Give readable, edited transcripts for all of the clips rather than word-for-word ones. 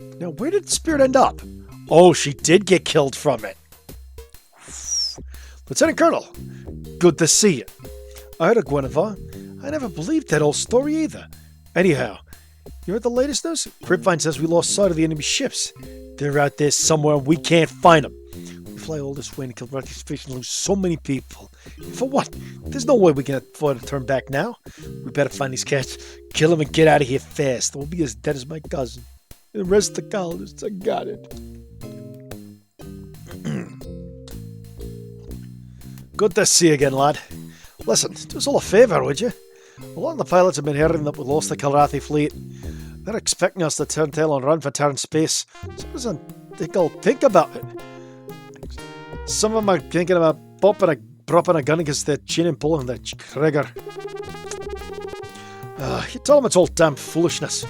Now, where did Spirit end up? Oh, she did get killed from it. Lieutenant Colonel, good to see you. I heard of Guinevere. I never believed that old story either. Anyhow, you heard the latest news? Grapevine says we lost sight of the enemy ships. They're out there somewhere and we can't find them. We fly all this way to kill Rutgers Fish and lose so many people. For what? There's no way we can afford to turn back now. We better find these cats, kill them, and get out of here fast. We'll be as dead as my cousin. The rest of the colonists, I got it. Good to see you again, lad. Listen, do us all a favour, would you? A lot of the pilots have been hearing that we lost the Jalthi fleet. They're expecting us to turn tail and run for Terran space. So think about it. Some of them are thinking about propping a gun against their chin and pulling the trigger. You tell them it's all damn foolishness.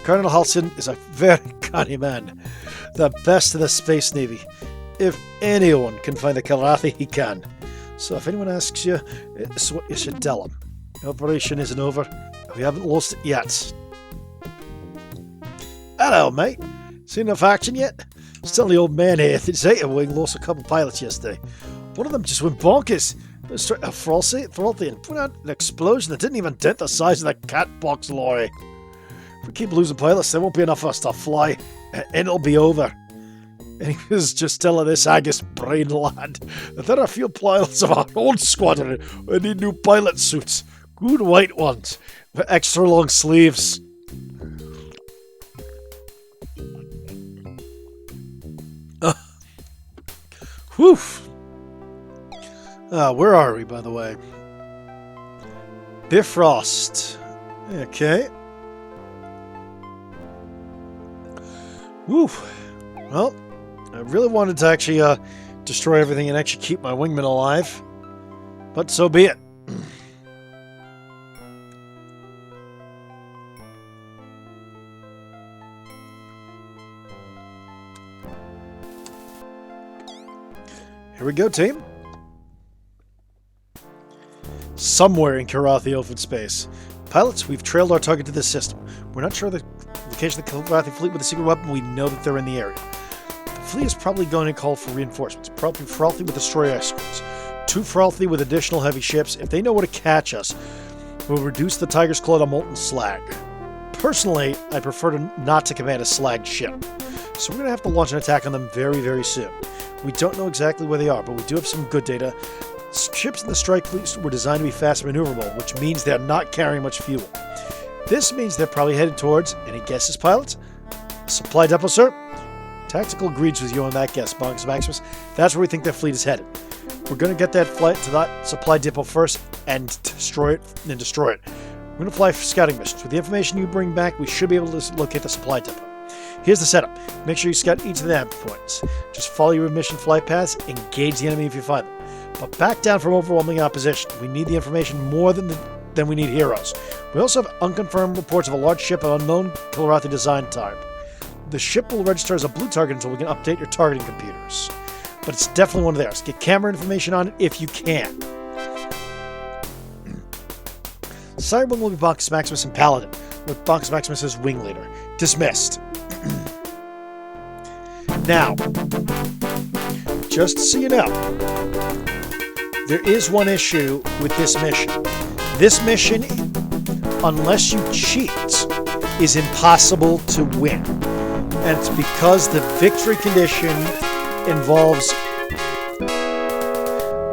Colonel Halcyon is a very canny man. The best of the Space Navy. If anyone can find the Jalthi, he can. So if anyone asks you, it's what you should tell them. The operation isn't over. We haven't lost it yet. Hello, mate. Seen enough action yet? Still the old man here. The Zeta Wing lost a couple pilots yesterday. One of them just went bonkers. Straight to Frosty and put out an explosion that didn't even dent the size of the cat box lorry. If we keep losing pilots, there won't be enough for us to fly, and it'll be over. And he was just telling this Agus brain lad that there are a few pilots of our own squadron who need new pilot suits. Good white ones with extra long sleeves. Whew. Where are we, by the way? BiFrost. Okay. Whew. Well, I really wanted to actually destroy everything and actually keep my wingman alive. But so be it. Here we go, team. Somewhere in Karathi open space. Pilots, we've trailed our target to this system. We're not sure the location of the Karathi fleet with a secret weapon. We know that they're in the area. The fleet is probably going to call for reinforcements. Probably Frothy with destroyer escorts. 2 Frothy with additional heavy ships. If they know where to catch us, we'll reduce the Tiger's Claw to molten slag. Personally, I prefer not to command a slagged ship. So we're going to have to launch an attack on them very, very soon. We don't know exactly where they are, but we do have some good data. Ships in the strike fleet were designed to be fast maneuverable, which means they're not carrying much fuel. This means they're probably headed towards, any guesses, pilots? A supply depot, sir? Tactical agrees with you on that guess, Bonks Maximus. That's where we think their fleet is headed. We're going to get that flight to that supply depot first and destroy it. We're going to fly scouting missions. With the information you bring back, we should be able to locate the supply depot. Here's the setup. Make sure you scout each of the points. Just follow your mission flight paths, engage the enemy if you find them. But back down from overwhelming opposition. We need the information more than we need heroes. We also have unconfirmed reports of a large ship of unknown Kilrathi design type. The ship will register as a blue target until we can update your targeting computers. But it's definitely one of theirs. Get camera information on it if you can. Cyberwing will be Bonks Maximus and Paladin, with Bonks Maximus as wing leader. Dismissed. Now, just so you know, there is one issue with this mission. This mission, unless you cheat, is impossible to win. And it's because the victory condition involves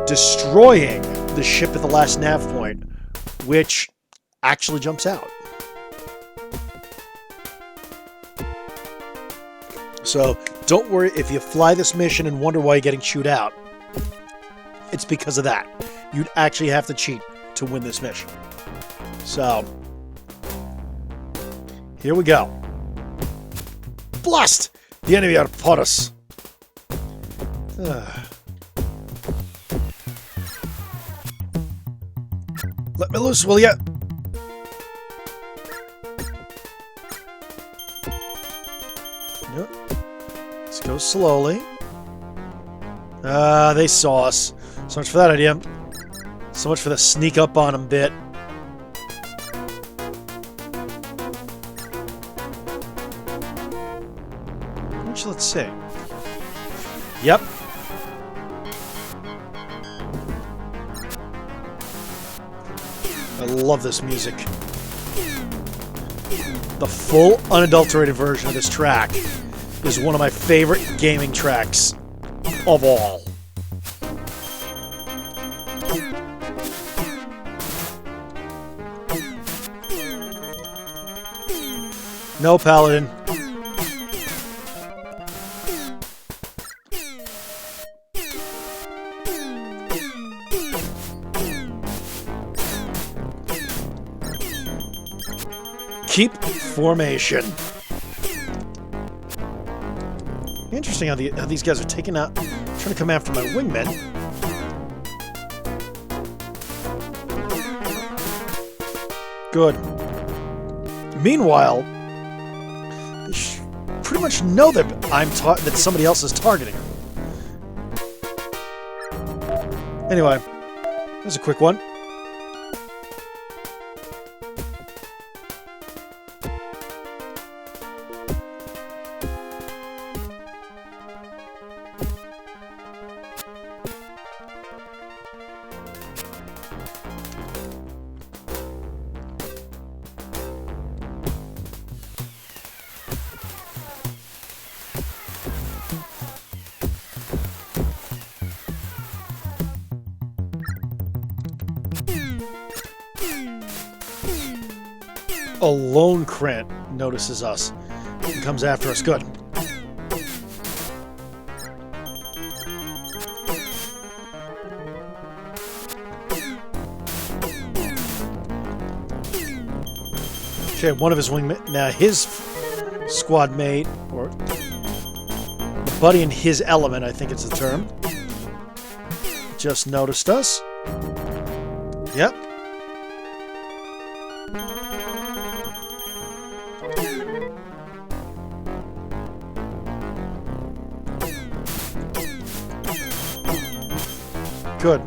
destroying the ship at the last nav point, which actually jumps out. So don't worry if you fly this mission and wonder why you're getting chewed out. It's because of that. You'd actually have to cheat to win this mission. So, here we go. Blast! The enemy are upon us. Let me loose, will ya? Nope. Let's go slowly. They saw us. So much for that idea. So much for the sneak up on them bit. Which, let's see. Yep. I love this music. The full, unadulterated version of this track is one of my favorite gaming tracks of all. No, Paladin. Keep formation. Interesting how these guys are taking out, trying to come after my wingmen. Good. Meanwhile, they pretty much know that that somebody else is targeting them. Anyway, there's a quick one. A lone Krant notices us and comes after us. Good. Okay, one of his wingmen. Now his squad mate, or the buddy in his element, I think it's the term, just noticed us. Yep. Good.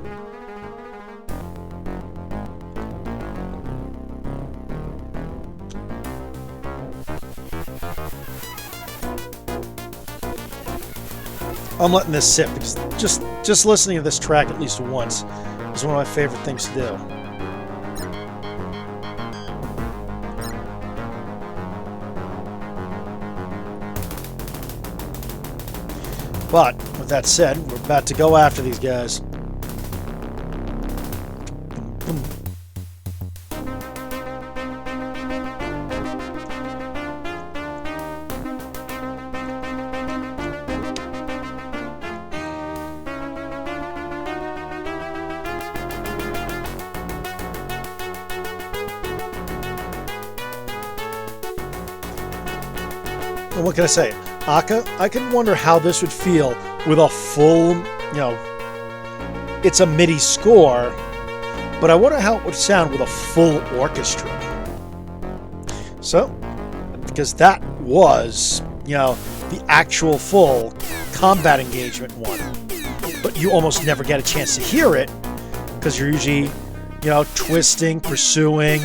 I'm letting this sit because just listening to this track at least once is one of my favorite things to do. But with that said, we're about to go after these guys. And what can I say? Akka, I can wonder how this would feel with a full, it's a MIDI score, but I wonder how it would sound with a full orchestra. So, because that was, the actual full combat engagement one, but you almost never get a chance to hear it because you're usually, twisting, pursuing.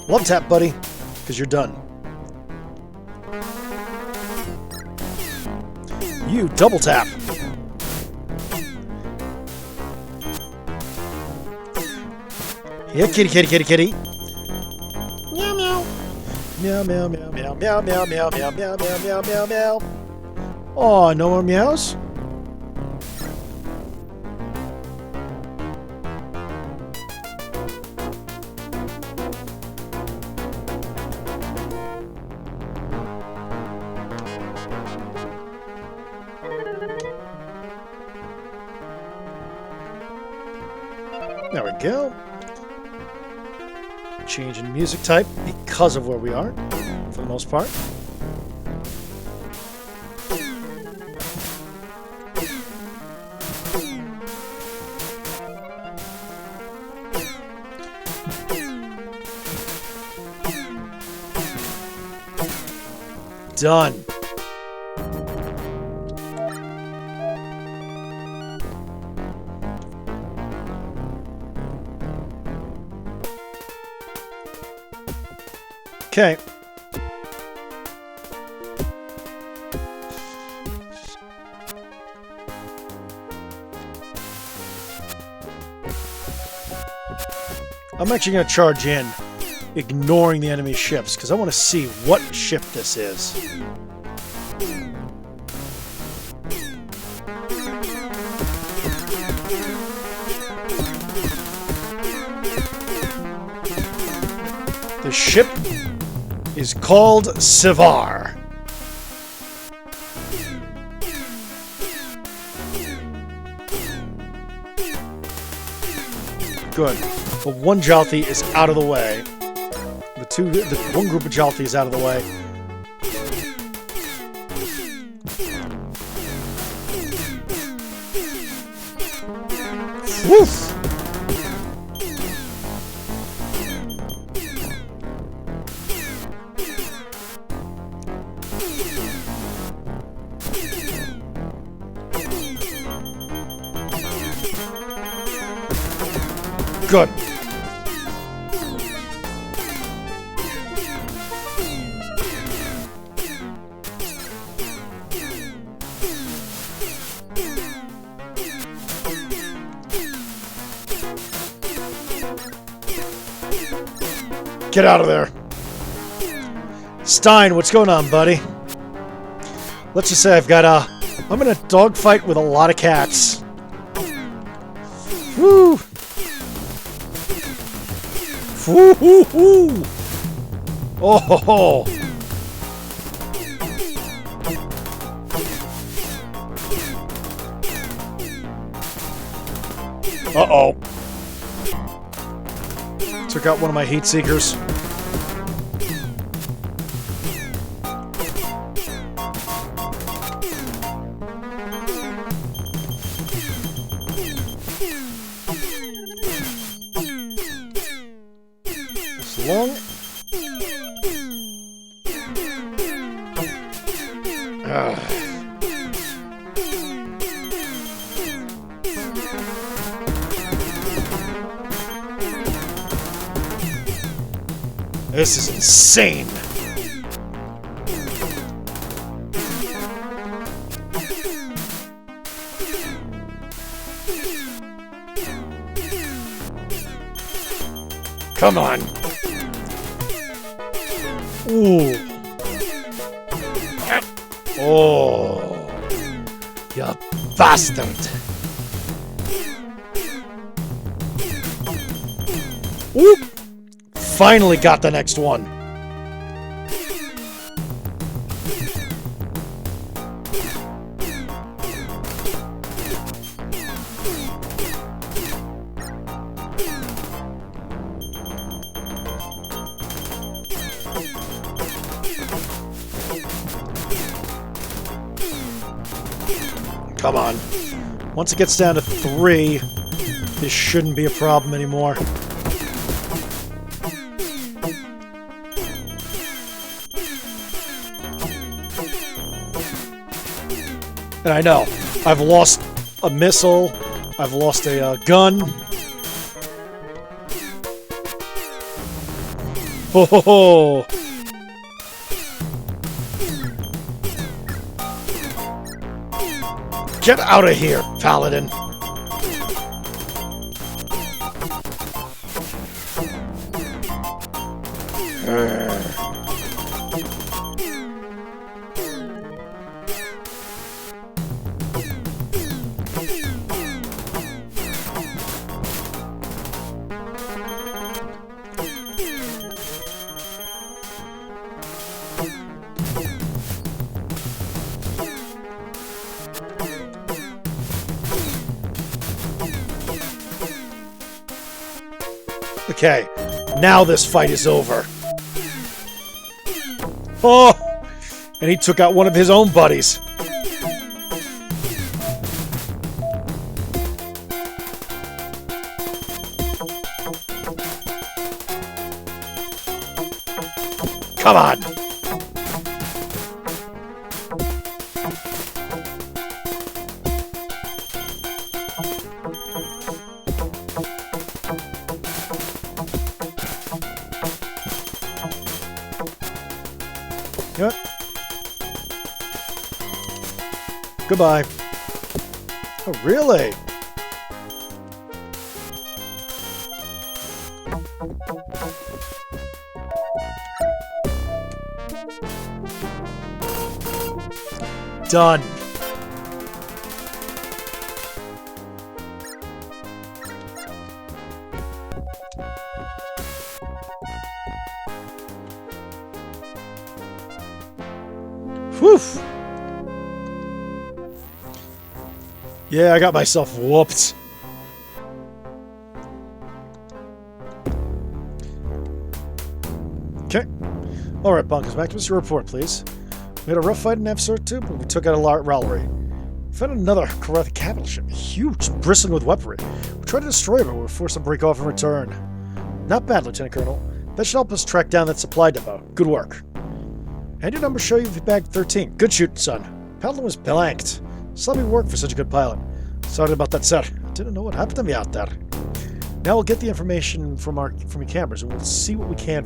One tap, buddy, because you're done. You double tap. Yeah, kitty, kitty, kitty, kitty. Meow, meow. Meow, meow, meow, meow, meow, meow, meow, meow, meow, meow, meow, meow, meow. Oh, no more meows? There we go. Change in music type because of where we are, for the most part. done. Okay. I'm actually going to charge in, ignoring the enemy ships, because I want to see what ship this is. The ship is called Sivar. Good. But one Jalthi is out of the way. The one group of Jalthi is out of the way. Woof! Good. Get out of there. Stein, what's going on, buddy? Let's just say I'm in a dogfight with a lot of cats. Woo! Woo hoo hoo! Oh ho ho! Uh-oh. Took out one of my heat seekers. As long... This is insane. Come on. Ooh. Oh. You bastard. Whoop. Finally got the next one. Come on. Once it gets down to 3, this shouldn't be a problem anymore. And I know, I've lost a missile, I've lost a gun. Ho ho ho! Get out of here, Paladin! Okay, now this fight is over. Oh! And he took out one of his own buddies. Come on! Goodbye. Oh, really? Done. Whew. Yeah, I got myself whooped. Okay. Alright, Bunkers, back to us your report, please. We had a rough fight in episode 2, but we took out a Rowlery. We found another Karathi capital ship, huge, bristling with weaponry. We tried to destroy it, but we were forced to break off in return. Not bad, Lieutenant Colonel. That should help us track down that supply depot. Good work. And your numbers show you've bagged 13. Good shooting, son. Paladin was blanked. Sloppy work for such a good pilot. Sorry about that, sir. Didn't know what happened to me out there. Now we'll get the information from your cameras, and we'll see what we can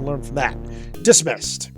learn from that. Dismissed.